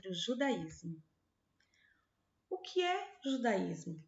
sobre o judaísmo. O que é judaísmo?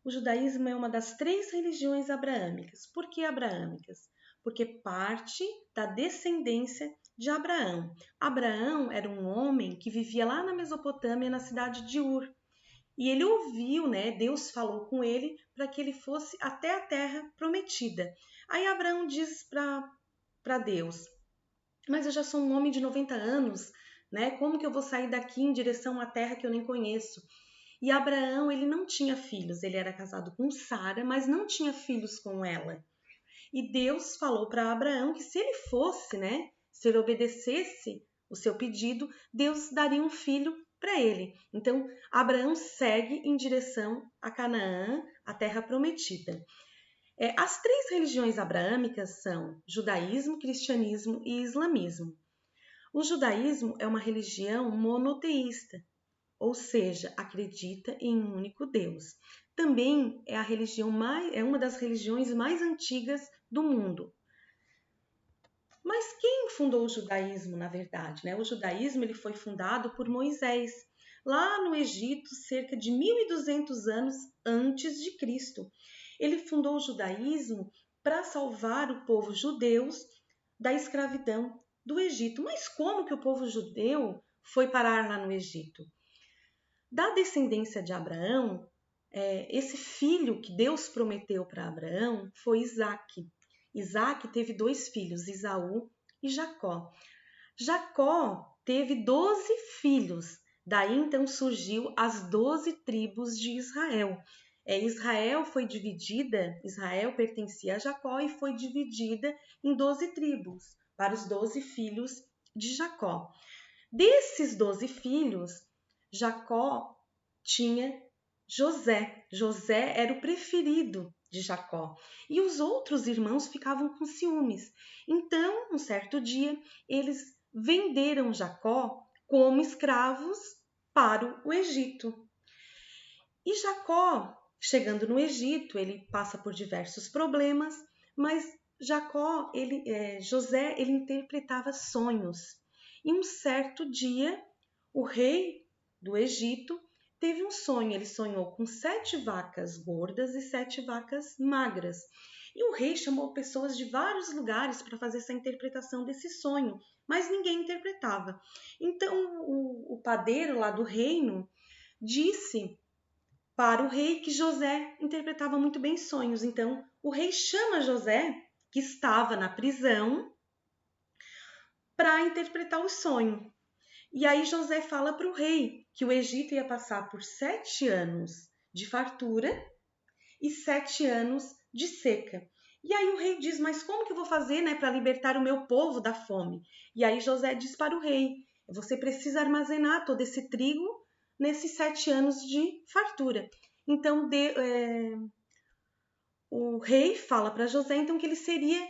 O judaísmo é uma das 3 religiões abraâmicas. Por que abraâmicas? Porque parte da descendência de Abraão. Abraão era um homem que vivia lá na Mesopotâmia, na cidade de Ur. E ele ouviu, Deus falou com ele para que ele fosse até a terra prometida. Aí Abraão diz para Deus: mas eu já sou um homem de 90 anos, Como que eu vou sair daqui em direção à terra que eu nem conheço? E Abraão, ele não tinha filhos, ele era casado com Sara, mas não tinha filhos com ela. E Deus falou para Abraão que se ele fosse, se ele obedecesse o seu pedido, Deus daria um filho para ele. Então, Abraão segue em direção a Canaã, a terra prometida. As 3 religiões abraâmicas são judaísmo, cristianismo e islamismo. O judaísmo é uma religião monoteísta, ou seja, acredita em um único Deus. Também é uma das religiões mais antigas do mundo. Mas quem fundou o judaísmo, na verdade? O judaísmo ele foi fundado por Moisés, lá no Egito, cerca de 1.200 anos antes de Cristo. Ele fundou o judaísmo para salvar o povo judeu da escravidão do Egito. Mas como que o povo judeu foi parar lá no Egito? Da descendência de Abraão, esse filho que Deus prometeu para Abraão foi Isaque. Isaque teve 2 filhos, Esaú e Jacó. Jacó teve 12 filhos. Daí então surgiu as 12 tribos de Israel. Israel pertencia a Jacó e foi dividida em 12 tribos, para os 12 filhos de Jacó. Desses 12 filhos, Jacó tinha José. José era o preferido de Jacó. E os outros irmãos ficavam com ciúmes. Então, um certo dia, eles venderam Jacó como escravos para o Egito. E Jacó, chegando no Egito, ele passa por diversos problemas, mas José, ele interpretava sonhos. E um certo dia, o rei do Egito teve um sonho. Ele sonhou com 7 vacas gordas e 7 vacas magras. E o rei chamou pessoas de vários lugares para fazer essa interpretação desse sonho, mas ninguém interpretava. Então, o padeiro lá do reino disse para o rei que José interpretava muito bem sonhos. Então, o rei chama José, que estava na prisão, para interpretar o sonho. E aí José fala para o rei que o Egito ia passar por 7 anos de fartura e 7 anos de seca. E aí o rei diz, mas como que eu vou fazer para libertar o meu povo da fome? E aí José diz para o rei, você precisa armazenar todo esse trigo nesses 7 anos de fartura. Então o rei fala para José então, que ele seria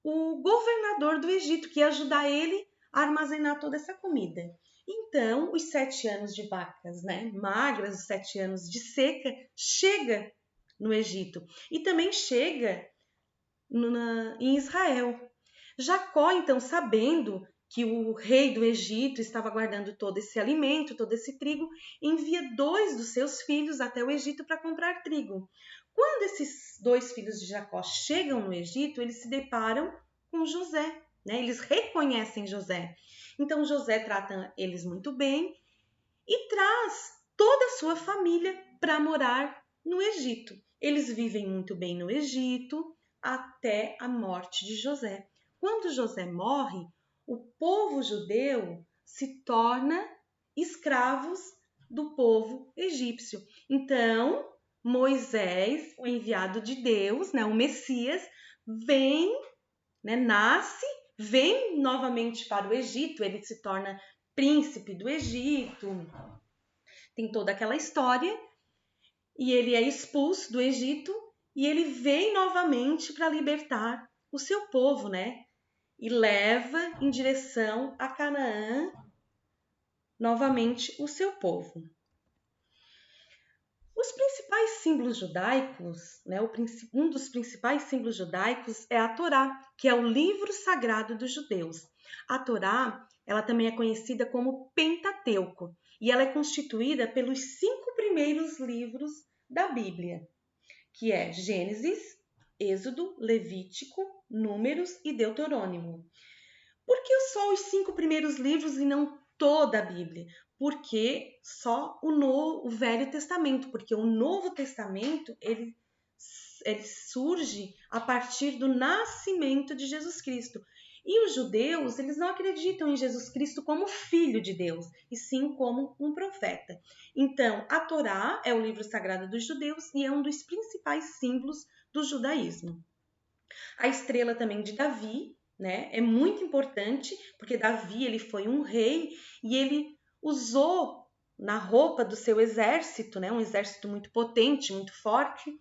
o governador do Egito, que ia ajudar ele a armazenar toda essa comida. Então, os 7 anos de vacas magras, os 7 anos de seca, chega no Egito. E também chega em Israel. Jacó, então, sabendo que o rei do Egito estava guardando todo esse alimento, todo esse trigo, envia 2 dos seus filhos até o Egito para comprar trigo. Quando esses 2 filhos de Jacó chegam no Egito, eles se deparam com José, Eles reconhecem José. Então José trata eles muito bem e traz toda a sua família para morar no Egito. Eles vivem muito bem no Egito até a morte de José. Quando José morre, o povo judeu se torna escravos do povo egípcio. Então, Moisés, o enviado de Deus, o Messias, nasce, vem novamente para o Egito, ele se torna príncipe do Egito, tem toda aquela história, e ele é expulso do Egito, e ele vem novamente para libertar o seu povo, E leva em direção a Canaã, novamente, o seu povo. Os principais símbolos judaicos, um dos principais símbolos judaicos é a Torá, que é o livro sagrado dos judeus. A Torá ela também é conhecida como Pentateuco, e ela é constituída pelos 5 primeiros livros da Bíblia, que é Gênesis, Êxodo, Levítico, Números e Deuteronômio. Por que só os 5 primeiros livros e não toda a Bíblia? Porque só o Velho Testamento, porque o Novo Testamento ele surge a partir do nascimento de Jesus Cristo. E os judeus, eles não acreditam em Jesus Cristo como filho de Deus, e sim como um profeta. Então, a Torá é o livro sagrado dos judeus e é um dos principais símbolos do judaísmo. A estrela também de Davi, né, é muito importante, porque Davi ele foi um rei e ele usou na roupa do seu exército, né, um exército muito potente, muito forte,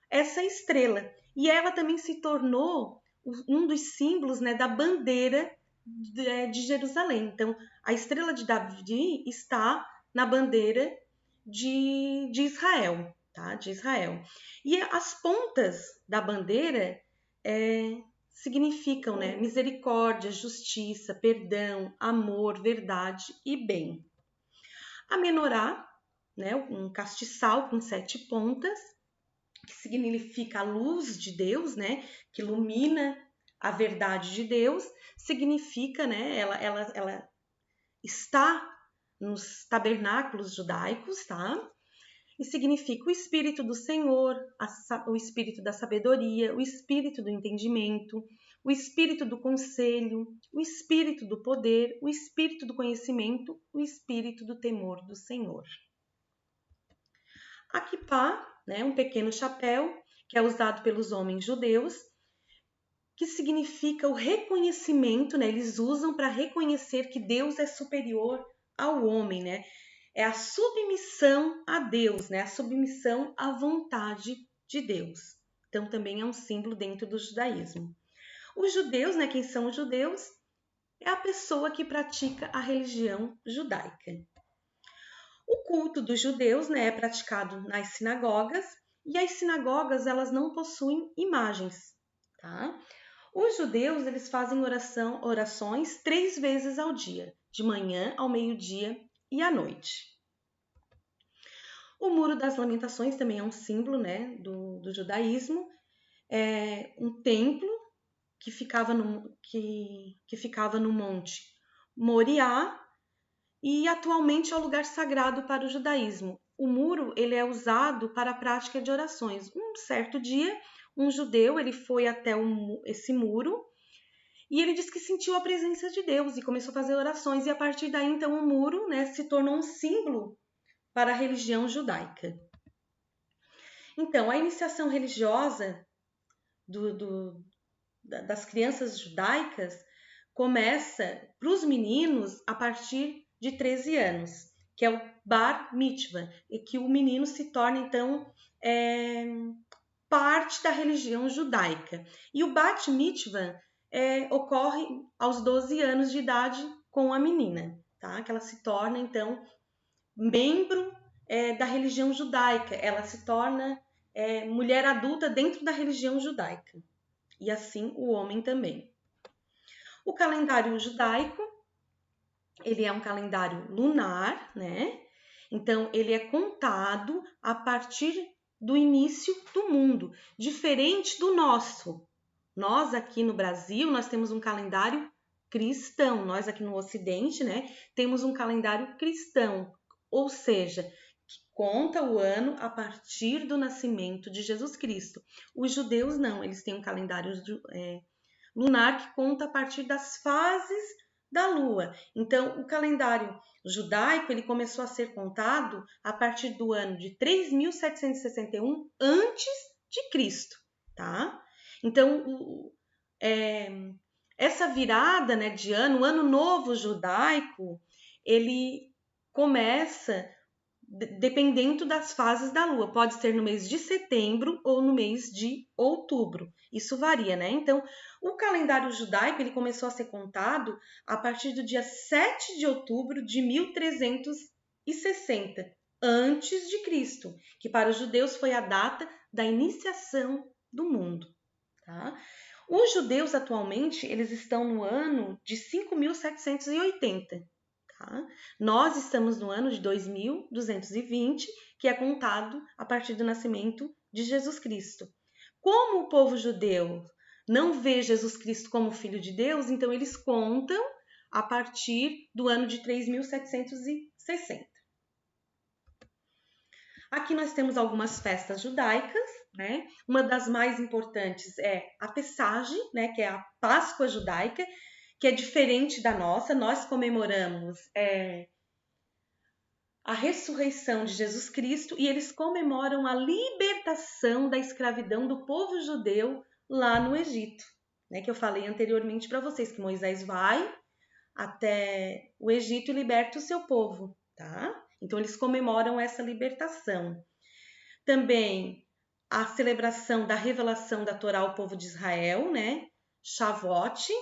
essa estrela. E ela também se tornou um dos símbolos, né, da bandeira de Jerusalém. Então, a estrela de Davi está na bandeira de Israel, tá? De Israel. E as pontas da bandeira significam, né, misericórdia, justiça, perdão, amor, verdade e bem. A menorá, né, um castiçal com 7 pontas, que significa a luz de Deus, né, que ilumina a verdade de Deus, significa, né, ela está nos tabernáculos judaicos, tá? E significa o Espírito do Senhor, o Espírito da sabedoria, o Espírito do entendimento, o Espírito do conselho, o Espírito do poder, o Espírito do conhecimento, o Espírito do temor do Senhor. A quipá, né, um pequeno chapéu, que é usado pelos homens judeus, que significa o reconhecimento, né? Eles usam para reconhecer que Deus é superior ao homem, né? É a submissão a Deus, né? A submissão à vontade de Deus. Então, também é um símbolo dentro do judaísmo. Os judeus, né? Quem são os judeus? É a pessoa que pratica a religião judaica. O culto dos judeus, né, é praticado nas sinagogas, e as sinagogas elas não possuem imagens, tá? Os judeus eles fazem orações 3 vezes ao dia, de manhã, ao meio-dia e à noite. O Muro das Lamentações também é um símbolo, né, do judaísmo. É um templo que ficava no monte Moriá, e atualmente é o lugar sagrado para o judaísmo. O muro ele é usado para a prática de orações. Um certo dia, um judeu ele foi até esse muro e ele disse que sentiu a presença de Deus e começou a fazer orações. E a partir daí, então, o muro, né, se tornou um símbolo para a religião judaica. Então, a iniciação religiosa das crianças judaicas começa para os meninos a partir de 13 anos, que é o Bar Mitzvah, e que o menino se torna, então, parte da religião judaica. E o Bat Mitzvah ocorre aos 12 anos de idade com a menina, tá? Que ela se torna, então, membro da religião judaica, ela se torna mulher adulta dentro da religião judaica. E assim o homem também. O calendário judaico, ele é um calendário lunar, né? Então, ele é contado a partir do início do mundo, diferente do nosso. Nós aqui no Brasil, nós temos um calendário cristão. Nós aqui no Ocidente, né, temos um calendário cristão, ou seja, que conta o ano a partir do nascimento de Jesus Cristo. Os judeus não, eles têm um calendário lunar que conta a partir das fases da lua. Então, o calendário judaico ele começou a ser contado a partir do ano de 3.761 antes de Cristo, tá? Então, essa virada, né, de ano, o ano novo judaico, ele começa dependendo das fases da lua. Pode ser no mês de setembro ou no mês de outubro. Isso varia, né? Então, o calendário judaico ele começou a ser contado a partir do dia 7 de outubro de 1360, antes de Cristo, que para os judeus foi a data da iniciação do mundo, tá? Os judeus atualmente, eles estão no ano de 5.780, tá? Nós estamos no ano de 2.220, que é contado a partir do nascimento de Jesus Cristo. Como o povo judeu não vê Jesus Cristo como filho de Deus, então eles contam a partir do ano de 3.760. Aqui nós temos algumas festas judaicas, né? Uma das mais importantes é a Pessach, né? Que é a Páscoa judaica, que é diferente da nossa. Nós comemoramos a ressurreição de Jesus Cristo e eles comemoram a libertação da escravidão do povo judeu lá no Egito, né? Que eu falei anteriormente para vocês que Moisés vai até o Egito e liberta o seu povo, tá? Então eles comemoram essa libertação. Também a celebração da revelação da Torá ao povo de Israel, né? Shavuot.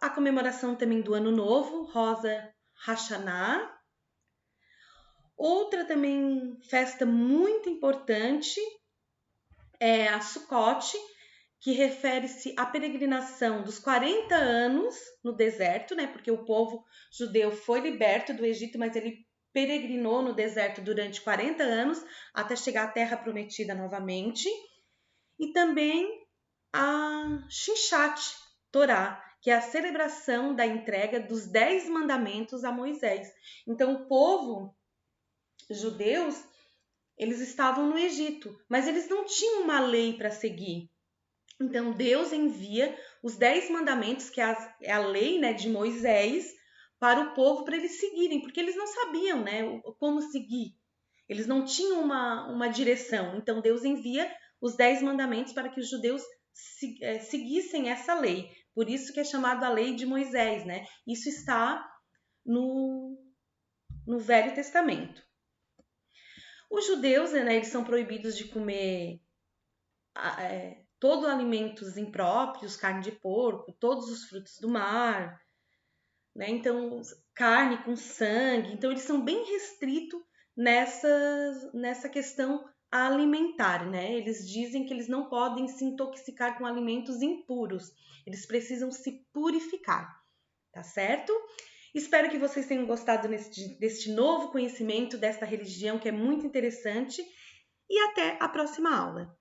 A comemoração também do Ano Novo, Rosa Hashanah. Outra também festa muito importante é a Sukkot, que refere-se à peregrinação dos 40 anos no deserto, né? Porque o povo judeu foi liberto do Egito, mas ele peregrinou no deserto durante 40 anos até chegar à Terra Prometida novamente. E também a Shinshat Torá, que é a celebração da entrega dos 10 mandamentos a Moisés. Então, o povo judeus, eles estavam no Egito, mas eles não tinham uma lei para seguir. Então, Deus envia os 10 mandamentos, que é a lei, né, de Moisés, para o povo, para eles seguirem, porque eles não sabiam, né, como seguir. Eles não tinham uma direção. Então, Deus envia os 10 mandamentos para que os judeus seguissem essa lei. Por isso que é chamado a lei de Moisés, né? Isso está no Velho Testamento. Os judeus, né, eles são proibidos de comer todos alimentos impróprios, carne de porco, todos os frutos do mar, né? Então, carne com sangue. Então, eles são bem restritos nessa questão alimentar, né? Eles dizem que eles não podem se intoxicar com alimentos impuros. Eles precisam se purificar, tá certo? Espero que vocês tenham gostado deste novo conhecimento desta religião que é muito interessante e até a próxima aula.